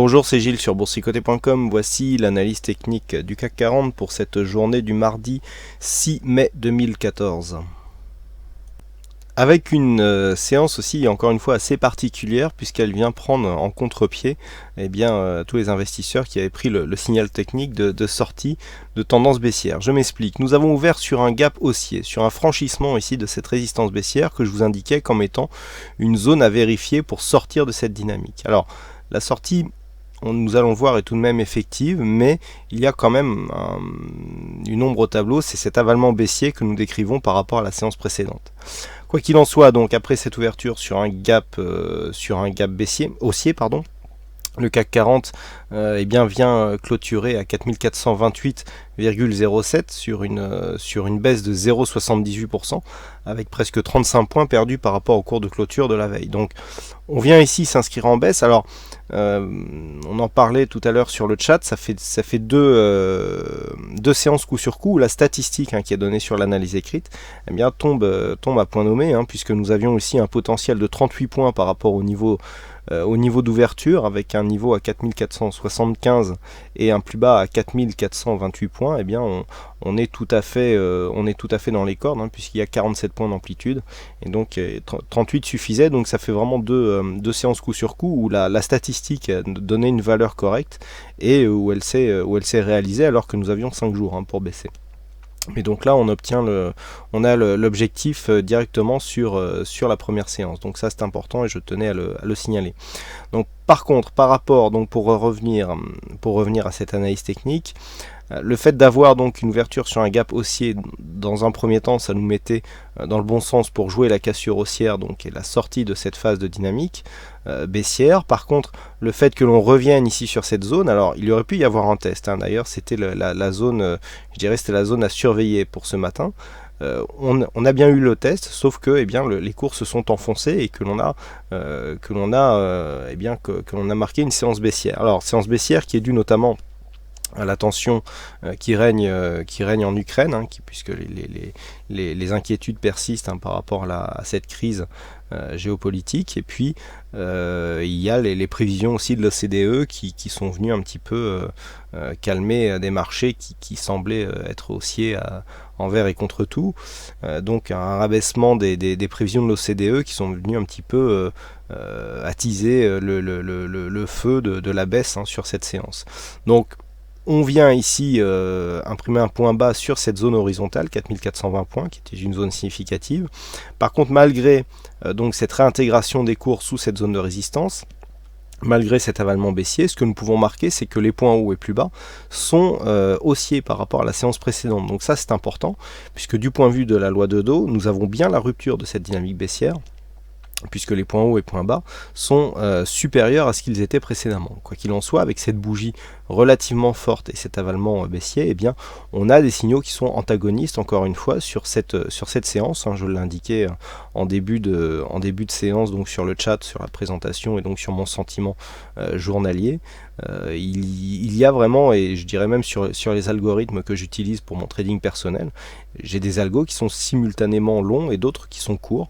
Bonjour, c'est Gilles sur boursicoté.com. Voici l'analyse technique du CAC 40 pour cette journée du mardi 6 mai 2014. Avec une séance aussi, encore une fois, assez particulière, puisqu'elle vient prendre en contre-pied tous les investisseurs qui avaient pris le signal technique de sortie de tendance baissière. Je m'explique. Nous avons ouvert sur un gap haussier, sur un franchissement ici de cette résistance baissière que je vous indiquais comme étant une zone à vérifier pour sortir de cette dynamique. Alors, la sortie, nous allons le voir, est tout de même effective, mais il y a quand même une ombre au tableau, c'est cet avalement baissier que nous décrivons par rapport à la séance précédente. Quoi qu'il en soit, donc après cette ouverture sur un gap haussier, le CAC 40 vient clôturer à 4428,07 sur une baisse de 0,78% avec presque 35 points perdus par rapport au cours de clôture de la veille. Donc on vient ici s'inscrire en baisse. Alors on en parlait tout à l'heure sur le chat, ça fait deux séances coup sur coup où la statistique qui est donnée sur l'analyse écrite tombe à point nommé, puisque nous avions aussi un potentiel de 38 points par rapport au niveau d'ouverture, avec un niveau à 4475 et un plus bas à 4428 points. On est tout à fait dans les cordes, puisqu'il y a 47 points d'amplitude, et donc 38 suffisait. Donc ça fait vraiment deux séances coup sur coup où la statistique donnait une valeur correcte et où elle s'est réalisée alors que nous avions 5 jours pour baisser. Mais donc là, on a l'objectif directement sur la première séance. Donc ça, c'est important et je tenais à le signaler. Donc par contre, pour revenir à cette analyse technique, le fait d'avoir donc une ouverture sur un gap haussier, dans un premier temps, ça nous mettait dans le bon sens pour jouer la cassure haussière, donc et la sortie de cette phase de dynamique baissière. Par contre, le fait que l'on revienne ici sur cette zone, alors il y aurait pu y avoir un test, d'ailleurs c'était la zone, c'était la zone à surveiller pour ce matin. On a bien eu le test, sauf que les cours se sont enfoncés et que l'on a marqué une séance baissière. Alors séance baissière qui est due notamment à la tension qui règne en Ukraine, puisque les inquiétudes persistent par rapport à cette crise géopolitique, et puis il y a les prévisions aussi de l'OCDE qui sont venues un petit peu calmer des marchés qui semblaient être haussiers envers et contre tout. Donc un rabaissement des prévisions de l'OCDE qui sont venues un petit peu attiser le feu de la baisse sur cette séance. Donc on vient ici imprimer un point bas sur cette zone horizontale, 4420 points, qui était une zone significative. Par contre, malgré donc cette réintégration des cours sous cette zone de résistance, malgré cet avalement baissier, ce que nous pouvons marquer, c'est que les points hauts et plus bas sont haussiers par rapport à la séance précédente. Donc ça, c'est important, puisque du point de vue de la loi de Dow, nous avons bien la rupture de cette dynamique baissière, puisque les points hauts et points bas sont supérieurs à ce qu'ils étaient précédemment. Quoi qu'il en soit, avec cette bougie relativement forte et cet avalement baissier, on a des signaux qui sont antagonistes, encore une fois, sur cette séance. Je l'indiquais en début de séance, donc sur le chat, sur la présentation et donc sur mon sentiment journalier. Il y a vraiment, et je dirais même sur les algorithmes que j'utilise pour mon trading personnel, j'ai des algos qui sont simultanément longs et d'autres qui sont courts,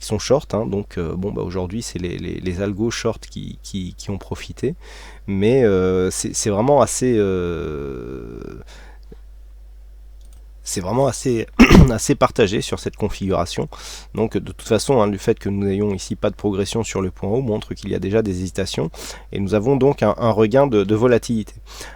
qui sont short. Donc aujourd'hui c'est les algos short qui ont profité, mais c'est vraiment assez assez partagé sur cette configuration. Donc de toute façon, le fait que nous n'ayons ici pas de progression sur le point haut montre qu'il y a déjà des hésitations, et nous avons donc un regain de volatilité.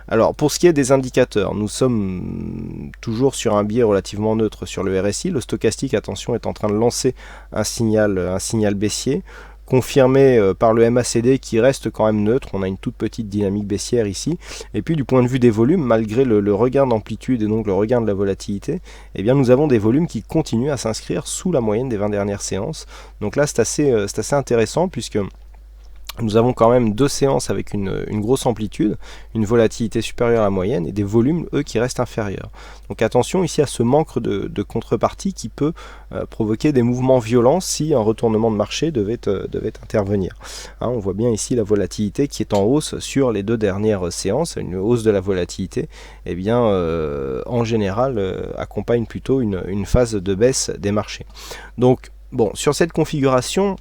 Alors pour ce qui est des indicateurs, nous sommes toujours sur un biais relativement neutre sur le RSI. Le stochastique, attention, est en train de lancer un signal baissier, confirmé par le MACD qui reste quand même neutre. On a une toute petite dynamique baissière ici, et puis du point de vue des volumes, malgré le regain d'amplitude et donc le regain de la volatilité, nous avons des volumes qui continuent à s'inscrire sous la moyenne des 20 dernières séances. Donc là c'est assez intéressant, puisque nous avons quand même deux séances avec une grosse amplitude, une volatilité supérieure à la moyenne et des volumes, eux, qui restent inférieurs. Donc attention ici à ce manque de contrepartie qui peut provoquer des mouvements violents si un retournement de marché devait intervenir. On voit bien ici la volatilité qui est en hausse sur les deux dernières séances. Une hausse de la volatilité, en général, accompagne plutôt une phase de baisse des marchés. Donc, sur cette configuration,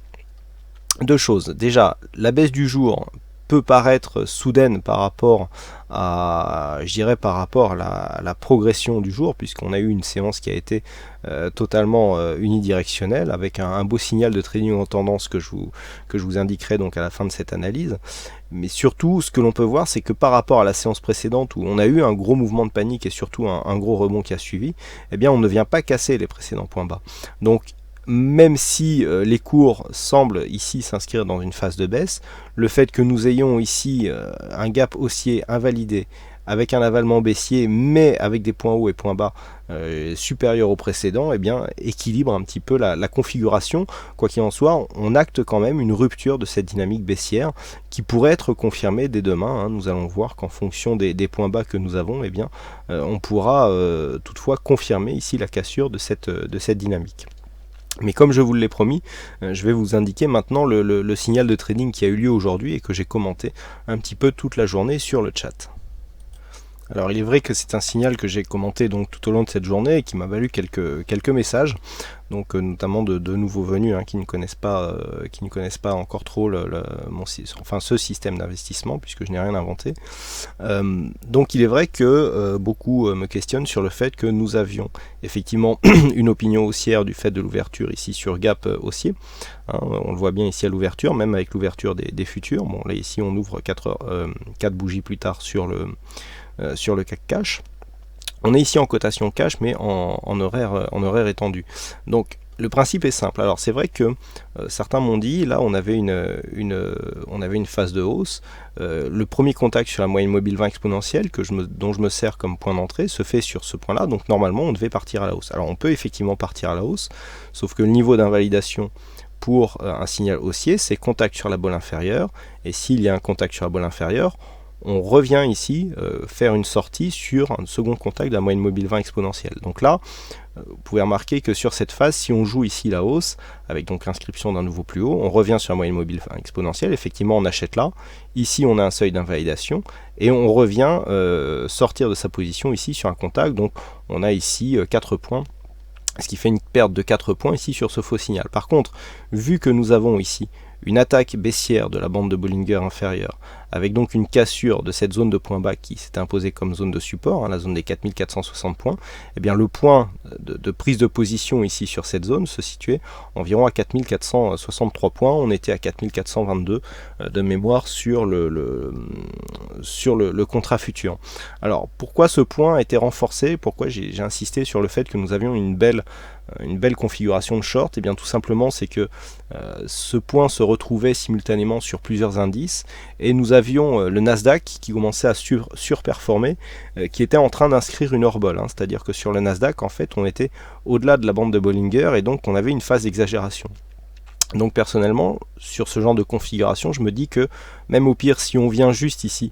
deux choses. Déjà, la baisse du jour peut paraître soudaine par rapport à, je dirais, par rapport à la progression du jour, puisqu'on a eu une séance qui a été totalement unidirectionnelle, avec un beau signal de trading en tendance que je vous indiquerai donc à la fin de cette analyse. Mais surtout, ce que l'on peut voir, c'est que par rapport à la séance précédente, où on a eu un gros mouvement de panique et surtout un gros rebond qui a suivi, eh bien on ne vient pas casser les précédents points bas. Donc même si les cours semblent ici s'inscrire dans une phase de baisse, le fait que nous ayons ici un gap haussier invalidé avec un avalement baissier mais avec des points hauts et points bas supérieurs aux précédents, eh bien équilibre un petit peu la configuration. Quoi qu'il en soit, on acte quand même une rupture de cette dynamique baissière qui pourrait être confirmée dès demain, hein. Nous allons voir qu'en fonction des points bas que nous avons, eh bien on pourra toutefois confirmer ici la cassure de cette dynamique. Mais comme je vous l'ai promis, je vais vous indiquer maintenant le signal de trading qui a eu lieu aujourd'hui et que j'ai commenté un petit peu toute la journée sur le chat. Alors il est vrai que c'est un signal que j'ai commenté donc tout au long de cette journée et qui m'a valu quelques messages, donc notamment de nouveaux venus qui ne connaissent pas encore trop ce système d'investissement, puisque je n'ai rien inventé. Donc il est vrai que beaucoup me questionnent sur le fait que nous avions effectivement une opinion haussière du fait de l'ouverture ici sur gap haussier. On le voit bien ici à l'ouverture, même avec l'ouverture des futurs. Bon là ici on ouvre 4 bougies plus tard sur le CAC cash. On est ici en cotation cash mais en horaire étendu. Donc le principe est simple. Alors c'est vrai que certains m'ont dit, là on avait une phase de hausse. Le premier contact sur la moyenne mobile 20 exponentielle dont je me sers comme point d'entrée se fait sur ce point là, donc normalement on devait partir à la hausse. Alors on peut effectivement partir à la hausse, sauf que le niveau d'invalidation pour un signal haussier c'est contact sur la bolle inférieure, et s'il y a un contact sur la bolle inférieure, on revient ici faire une sortie sur un second contact de la moyenne mobile 20 exponentielle. Donc là, vous pouvez remarquer que sur cette phase, si on joue ici la hausse, avec donc l'inscription d'un nouveau plus haut, on revient sur la moyenne mobile 20 exponentielle, effectivement on achète là, ici on a un seuil d'invalidation, et on revient sortir de sa position ici sur un contact, donc on a ici 4 points, ce qui fait une perte de 4 points ici sur ce faux signal. Par contre, vu que nous avons ici une attaque baissière de la bande de Bollinger inférieure, avec donc une cassure de cette zone de point bas qui s'est imposée comme zone de support, la zone des 4460 points, et bien le point de prise de position ici sur cette zone se situait environ à 4463 points. On était à 4422 de mémoire sur le contrat futur. Alors pourquoi ce point a été renforcé? Pourquoi j'ai insisté sur le fait que nous avions une belle configuration de short? Et bien tout simplement c'est que ce point se retrouvait simultanément sur plusieurs indices, et nous avions le Nasdaq qui commençait à surperformer, qui était en train d'inscrire une hors-bol, c'est-à-dire que sur le Nasdaq en fait on était au-delà de la bande de Bollinger et donc on avait une phase d'exagération. Donc personnellement sur ce genre de configuration je me dis que même au pire si on vient juste ici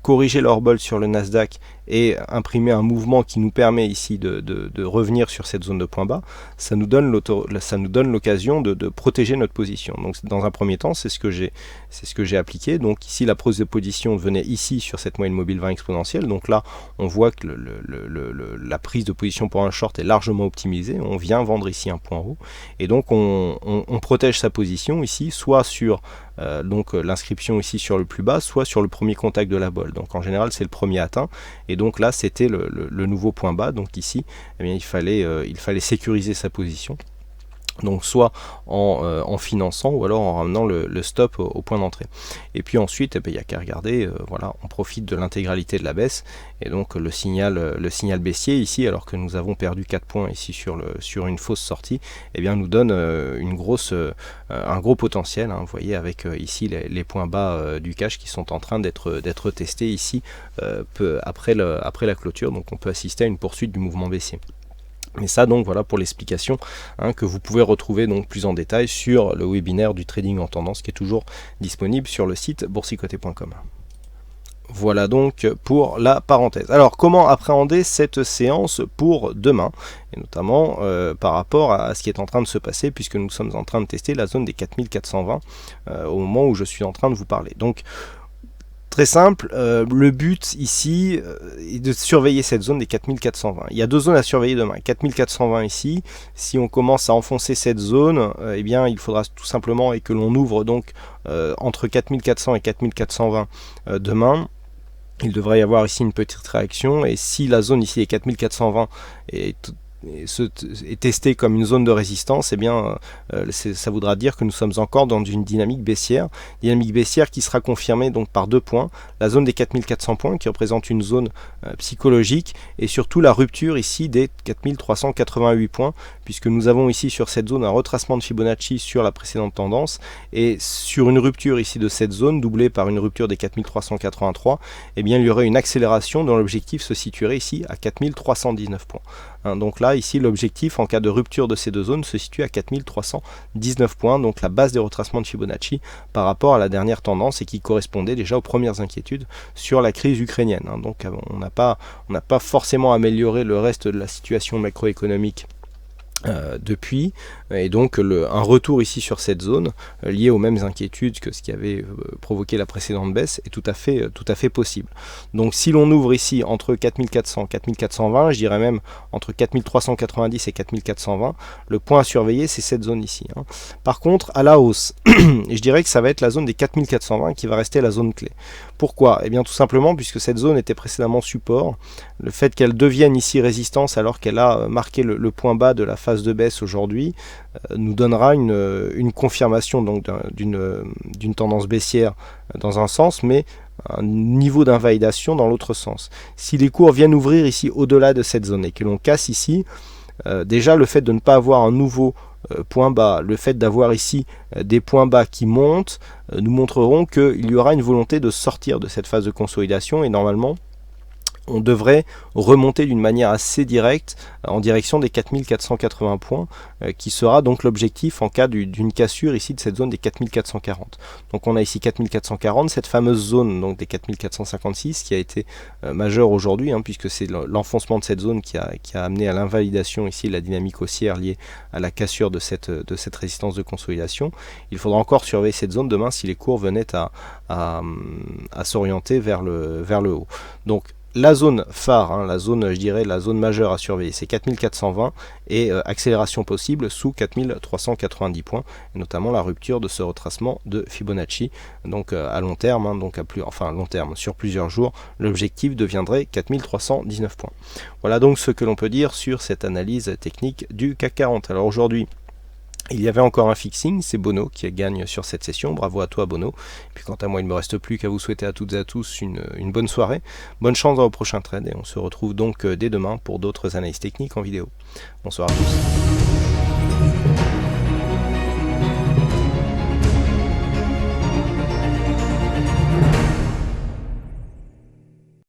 corriger l'hors-bol sur le Nasdaq et imprimer un mouvement qui nous permet ici de revenir sur cette zone de point bas, ça nous donne l'occasion de protéger notre position. Donc dans un premier temps, c'est ce que j'ai appliqué. Donc ici la prise de position venait ici sur cette moyenne mobile 20 exponentielle. Donc là, on voit que la prise de position pour un short est largement optimisée. On vient vendre ici un point haut et donc on protège sa position ici, soit sur l'inscription ici sur le plus bas, soit sur le premier contact de la bolle. Donc en général, c'est le premier atteint. Et donc là c'était le nouveau point bas, donc ici eh bien, il fallait sécuriser sa position, donc soit en finançant ou alors en ramenant le stop au point d'entrée. Et puis ensuite il n'y a qu'à regarder, voilà, on profite de l'intégralité de la baisse et donc le signal baissier ici, alors que nous avons perdu 4 points ici sur une fausse sortie, eh bien nous donne un gros potentiel, vous voyez, avec ici les points bas du cash qui sont en train d'être testés ici après la clôture. Donc on peut assister à une poursuite du mouvement baissier. Mais ça donc voilà pour l'explication que vous pouvez retrouver donc plus en détail sur le webinaire du trading en tendance qui est toujours disponible sur le site boursicoté.com. Voilà donc pour la parenthèse. Alors comment appréhender cette séance pour demain, et notamment par rapport à ce qui est en train de se passer, puisque nous sommes en train de tester la zone des 4420 au moment où je suis en train de vous parler. Donc Très simple, le but ici est de surveiller cette zone des 4420. Il y a deux zones à surveiller demain. 4420 ici, si on commence à enfoncer cette zone, eh bien il faudra tout simplement que l'on ouvre donc entre 4400 et 4420 demain. Il devrait y avoir ici une petite réaction, et si la zone ici est 4420 est testée comme une zone de résistance, eh bien ça voudra dire que nous sommes encore dans une dynamique baissière qui sera confirmée donc par 2 points, la zone des 4400 points qui représente une zone psychologique, et surtout la rupture ici des 4388 points, puisque nous avons ici sur cette zone un retracement de Fibonacci sur la précédente tendance, et sur une rupture ici de cette zone doublée par une rupture des 4383, eh bien il y aurait une accélération dont l'objectif se situerait ici à 4319 points. Donc là, ici, l'objectif en cas de rupture de ces deux zones se situe à 4319 points, donc la base des retracements de Fibonacci par rapport à la dernière tendance, et qui correspondait déjà aux premières inquiétudes sur la crise ukrainienne. Donc on n'a pas forcément amélioré le reste de la situation macroéconomique depuis, et donc un retour ici sur cette zone lié aux mêmes inquiétudes que ce qui avait provoqué la précédente baisse est tout à fait possible. Donc si l'on ouvre ici entre 4400 et 4420, je dirais même entre 4390 et 4420, le point à surveiller c'est cette zone ici. Par contre à la hausse, je dirais que ça va être la zone des 4420 qui va rester la zone clé. Pourquoi? Eh bien tout simplement puisque cette zone était précédemment support. Le fait qu'elle devienne ici résistance alors qu'elle a marqué le point bas de la phase de baisse aujourd'hui nous donnera une confirmation donc d'une tendance baissière dans un sens, mais un niveau d'invalidation dans l'autre sens. Si les cours viennent ouvrir ici au-delà de cette zone et que l'on casse ici, déjà le fait de ne pas avoir un nouveau point bas, le fait d'avoir ici des points bas qui montent, nous montreront qu'il y aura une volonté de sortir de cette phase de consolidation, et normalement on devrait remonter d'une manière assez directe en direction des 4480 points, qui sera donc l'objectif en cas d'une cassure ici de cette zone des 4440. Donc on a ici 4440, cette fameuse zone donc des 4456 qui a été majeure aujourd'hui, puisque c'est l'enfoncement de cette zone qui a amené à l'invalidation ici de la dynamique haussière liée à la cassure de cette résistance de consolidation. Il faudra encore surveiller cette zone demain si les cours venaient à s'orienter vers le haut. Donc la zone phare, la zone majeure à surveiller, c'est 4420 et accélération possible sous 4390 points, et notamment la rupture de ce retracement de Fibonacci. Donc à long terme, à long terme, sur plusieurs jours, l'objectif deviendrait 4319 points. Voilà donc ce que l'on peut dire sur cette analyse technique du CAC 40. Alors aujourd'hui, il y avait encore un fixing, c'est Bono qui gagne sur cette session, bravo à toi Bono. Et puis quant à moi, il ne me reste plus qu'à vous souhaiter à toutes et à tous une bonne soirée, bonne chance dans vos prochains trades, et on se retrouve donc dès demain pour d'autres analyses techniques en vidéo. Bonsoir à tous.